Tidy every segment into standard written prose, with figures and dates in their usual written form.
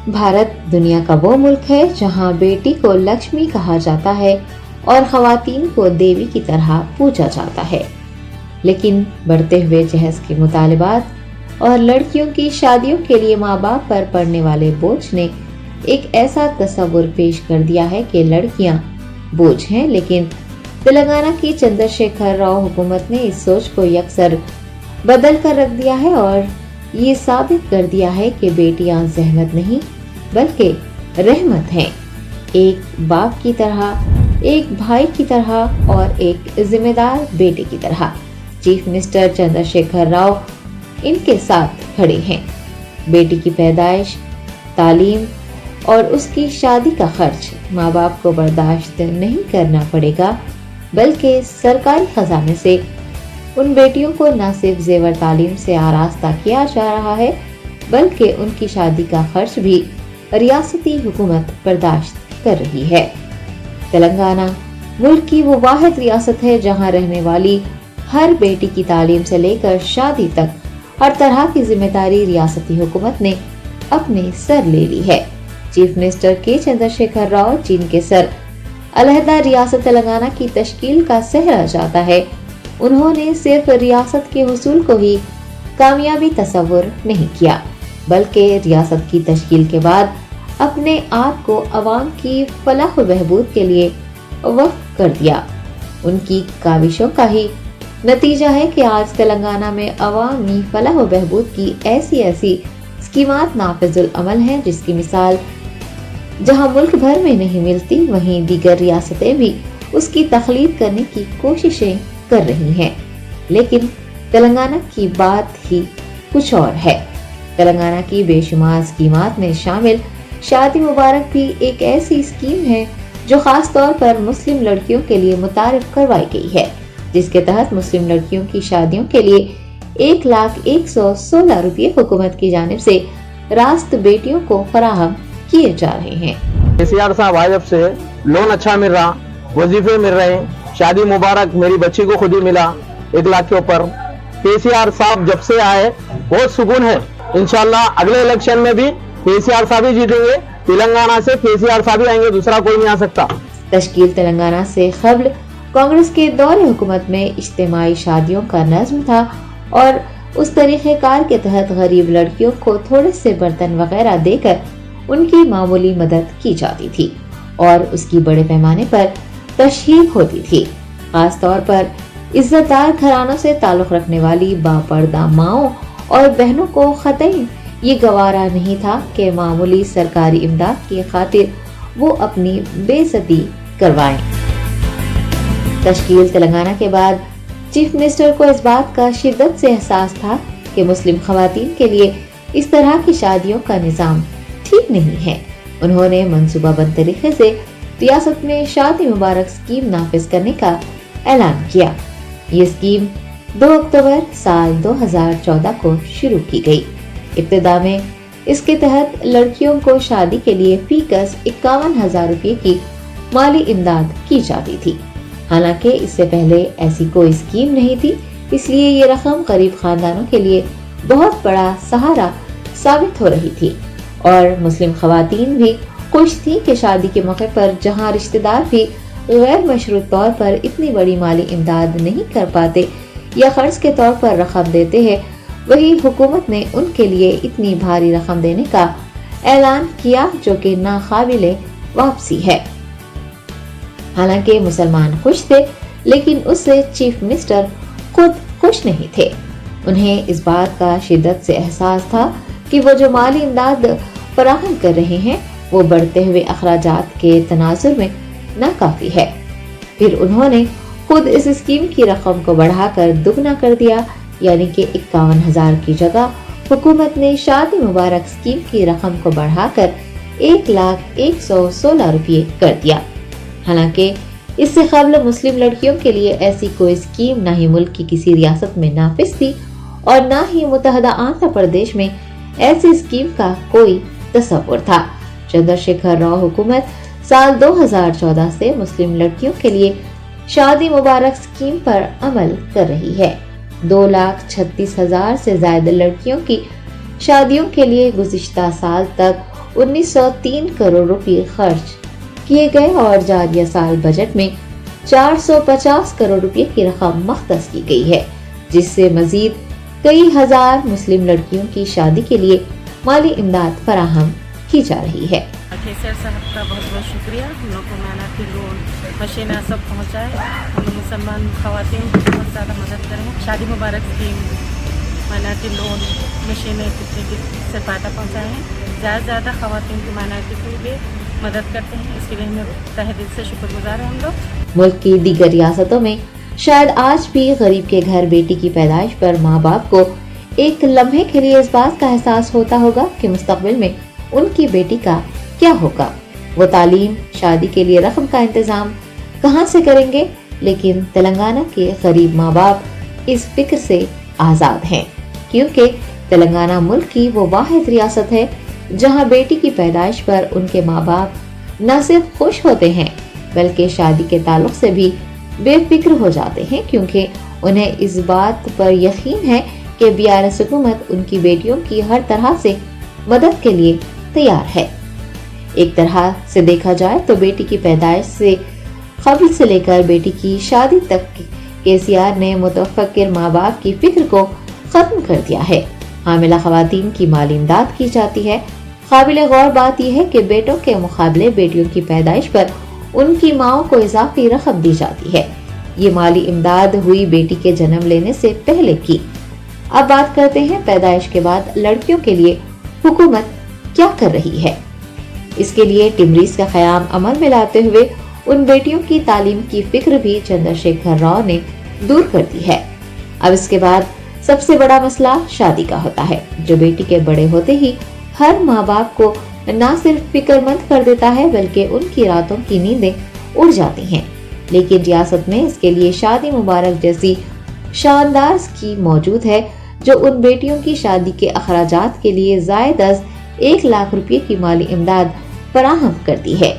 भारत दुनिया का वो मुल्क है जहां बेटी को लक्ष्मी कहा जाता है और खवातीन को देवी की तरह पूजा जाता है, लेकिन बढ़ते हुए जहेज के मुतालिबात और लड़कियों की शादियों के लिए माँ बाप पर पड़ने वाले बोझ ने एक ऐसा तस्वुर पेश कर दिया है कि लड़कियां बोझ हैं। लेकिन तेलंगाना की चंद्रशेखर राव हुकूमत ने इस सोच को यकसर बदल कर रख दिया है और ये साबित कर दिया है कि बेटियां ज़हमत नहीं बल्कि रहमत हैं। एक बाप की तरह, एक भाई की तरह और एक जिम्मेदार बेटे की तरह चीफ मिनिस्टर चंद्रशेखर राव इनके साथ खड़े हैं। बेटी की पैदाइश, तालीम और उसकी शादी का खर्च माँ बाप को बर्दाश्त नहीं करना पड़ेगा, बल्कि सरकारी खजाने से उन बेटियों को न सिर्फ जेवर तालीम से आरास्ता किया जा रहा है, बल्कि उनकी शादी का खर्च भी रियासती हुकूमत बर्दाश्त कर रही है। तेलंगाना मुल्क की वो वाहिद रियासत है जहां रहने वाली हर बेटी की तालीम से लेकर शादी तक हर तरह की जिम्मेदारी रियासती हुकूमत ने अपने सर ले ली है। चीफ मिनिस्टर के चंद्रशेखर राव जिनके सर अलहदा रियासत तेलंगाना की तश्कील का सहरा जाता है, उन्होंने सिर्फ रियासत के हुसूल को ही कामयाबी तस्वुर नहीं किया, बल्कि रियासत की तश्कील के बाद अपने आप को अवाम की फलाह व बहबूद के लिए वक्फ कर दिया। उनकी काविशों का ही नतीजा है कि आज तेलंगाना में अवामी फलाह व बहबूद की ऐसी स्कीमात नाफिजुल अमल हैं, जिसकी मिसाल जहां मुल्क भर में नहीं मिलती, वहीं दीगर रियासतें भी उसकी तख्लीद करने की कोशिशें कर रही हैं। लेकिन तेलंगाना की बात ही कुछ और है। तेलंगाना की बेशुमार स्कीमात में शामिल शादी मुबारक भी एक ऐसी स्कीम है जो खास तौर पर मुस्लिम लड़कियों के लिए मुतारिफ करवाई गई है, जिसके तहत मुस्लिम लड़कियों की शादियों के लिए 1,116 रुपये हुकूमत की जानिब से रास्त बेटियों को फराहम किए जा रहे हैं। केसीआर साहब आए जब से लोन अच्छा मिल रहा, वजीफे मिल रहे हैं, शादी मुबारक मेरी बच्ची को खुद ही मिला 1 लाख के ऊपर। केसीआर साहब जब से आए बहुत सुकून है। इंशाल्लाह अगले इलेक्शन में भी केसीआर साहब ही जीतेंगे। तेलंगाना से केसीआर साहब ही आएंगे, दूसरा कोई नहीं आ सकता। तश्कील तेलंगाना से कबल कांग्रेस के दौरे हुकूमत में इज्तिमाई शादियों का नज़्म था और उस तरीक़ेकार के तहत गरीब लड़कियों को थोड़े से बर्तन वगैरह देकर उनकी मामूली मदद की जाती थी और उसकी बड़े पैमाने पर तशहीर होती थी। खास तौर पर इज्जतदार घरानों से ताल्लुक़ रखने वाली बापर्दा माओं और बहनों को ख़तई ये गवारा नहीं था कि मामूली सरकारी इमदाद की खातिर वो अपनी बेइज्जती करवाएं। तश्कील तेलंगाना के बाद चीफ मिनिस्टर को इस बात का शिद्दत से एहसास था कि मुस्लिम खवातीन के लिए इस तरह की शादियों का निज़ाम ठीक नहीं है। उन्होंने मंसूबाबंद तरीके से रियासत में शादी मुबारक स्कीम नाफिज करने का ऐलान किया। ये स्कीम 2 अक्टूबर साल 2014 को शुरू की गई। इब्तिदा में इसके तहत लड़कियों को शादी के लिए फीकस 51,000 रुपये की माली इमदाद की जाती थी। हालांकि इससे पहले ऐसी कोई स्कीम नहीं थी, इसलिए ये रकम गरीब खानदानों के लिए बहुत बड़ा सहारा साबित हो रही थी और मुस्लिम खवातीन भी खुश थी कि शादी के मौके पर जहां रिश्तेदार भी गैर मशरूत तौर पर इतनी बड़ी माली इमदाद नहीं कर पाते या खर्च के तौर पर रकम देते हैं, वही हुकूमत ने उनके लिए इतनी भारी रकम देने का ऐलान किया जो कि नाकाबिले वापसी है। हालांकि मुसलमान खुश थे, लेकिन उससे चीफ मिनिस्टर खुद खुश नहीं थे। उन्हें इस बात का शिद्दत से एहसास था कि वो जो माली इमदाद फराहम कर रहे हैं वो बढ़ते हुए अखराजात के तनाजुर में नाकाफी है। फिर उन्होंने खुद इस स्कीम की रकम को बढ़ाकर दुगना कर दिया, यानी कि 51,000 की जगह हुकूमत ने शादी मुबारक स्कीम की रकम को बढ़ाकर 1,116 रुपये कर दिया। हालांकि इससे कबल मुस्लिम लड़कियों के लिए ऐसी कोई स्कीम न ही मुल्क की किसी रियासत में नाफिज थी और न ही मुत्तहदा आंध्र प्रदेश में ऐसी स्कीम का कोई तस्वुर था। चंद्रशेखर राव हुकूमत साल 2014 से मुस्लिम लड़कियों के लिए शादी मुबारक स्कीम पर अमल कर रही है। 2,36,000 से ज्यादा लड़कियों की शादियों के लिए गुज़िश्ता साल तक 1903 करोड़ रुपए खर्च किए गए और जारिया साल बजट में 450 करोड़ रुपए की रकम मख्तस की गई है, जिससे मजीद कई हजार मुस्लिम लड़कियों की शादी के लिए माली इमदाद फराहम की जा रही है। केसर साहब का बहुत बहुत शुक्रिया, हम लोग को मैनाती लोन मशीना सब पहुँचाए, हम लोग मुसलमान खवातीन को बहुत ज़्यादा मदद करें। शादी मुबारक स्कीम, मैनाती लोन मशीनें से फ़ायदा पहुँचाए हैं। ज़्यादा से ज़्यादा खवातीन की मैनाती को भी मदद करते हैं, इसके लिए हमें तहे दिल से शुक्रगुजार हैं हम लोग। मुल्क की दीगर रियासतों में शायद आज भी गरीब के घर बेटी की पैदाइश पर माँ बाप को एक लम्हे के लिए इस बात का एहसास होता होगा कि मुस्तकबिल में उनकी बेटी का क्या होगा। वो तालीम, शादी के लिए रकम का इंतजाम कहाँ से करेंगे, लेकिन तेलंगाना के गरीब माँ बाप इस फिक्र से आजाद हैं, क्योंकि तेलंगाना मुल्क की वो वाहिद रियासत है जहाँ बेटी की पैदाइश पर उनके माँ बाप न सिर्फ खुश होते हैं बल्कि शादी के ताल्लुक से भी बेफिक्र हो जाते हैं, क्योंकि उन्हें इस बात पर यकीन है कि BRS हुकूमत उनकी बेटियों की हर तरह से मदद के लिए तैयार है। एक तरह से देखा जाए तो बेटी की पैदाइश से कब्ल से लेकर बेटी की शादी तक KCR ने मुतफक्किर माँ बाप की फिक्र को खत्म कर दिया है। हामिला खवातीन की माली इमदाद की जाती है। काबिल गौर बात यह है कि बेटों के मुकाबले बेटियों की पैदाइश पर उनकी माओं को इजाफी रकम दी जाती है। ये माली इमदाद हुई बेटी के जन्म लेने से पहले की। अब बात करते हैं पैदाइश के बाद लड़कियों के लिए हुकूमत क्या कर रही है। इसके लिए टिमरीज का क़याम अमल में लाते हुए उन बेटियों की तालीम की फिक्र भी चंद्रशेखर राव ने दूर कर दी है। अब इसके बाद सबसे बड़ा मसला शादी का होता है, जो बेटी के बड़े होते ही हर माँ बाप को न सिर्फ फिक्रमंद कर देता है बल्कि उनकी रातों की नींदें उड़ जाती हैं। लेकिन रियासत में इसके लिए शादी मुबारक जैसी शानदार स्कीम मौजूद है जो उन बेटियों की शादी के अखराजात के लिए ज़ायद 1 लाख रुपए की माली इमदाद फराहम करती है।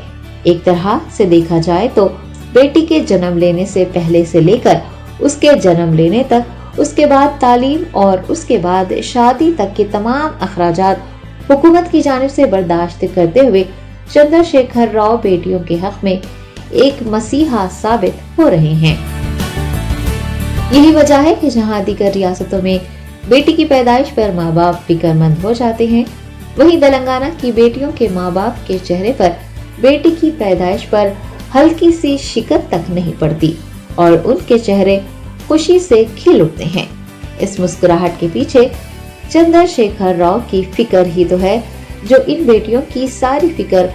एक तरह से देखा जाए तो बेटी के जन्म लेने से पहले से लेकर उसके जन्म लेने तक, उसके बाद तालीम और उसके बाद शादी तक के तमाम अखराजात हुकूमत की जानिब से बर्दाश्त करते हुए चंद्रशेखर राव बेटियों के हक में एक मसीहा साबित हो रहे हैं। यही वजह है कि जहां दीगर रियासतों में बेटी की पैदाइश पर माँ बाप फिक्रमंद हो जाते हैं, वहीं तेलंगाना की बेटियों के माँ बाप के चेहरे पर बेटी की पैदाइश पर हल्की सी शिकन तक नहीं पड़ती और उनके चेहरे खुशी से खिल उठते हैं। इस मुस्कुराहट के पीछे चंद्रशेखर राव की फिक्र ही तो है, जो इन बेटियों की सारी फिक्र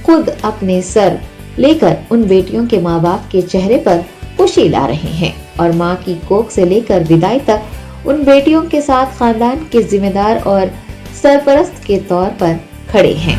खुद अपने सर लेकर उन बेटियों के माँ बाप के चेहरे पर खुशी ला रहे हैं और माँ की कोख से लेकर विदाई तक उन बेटियों के साथ खानदान के जिम्मेदार और सरपरस्त के तौर पर खड़े हैं।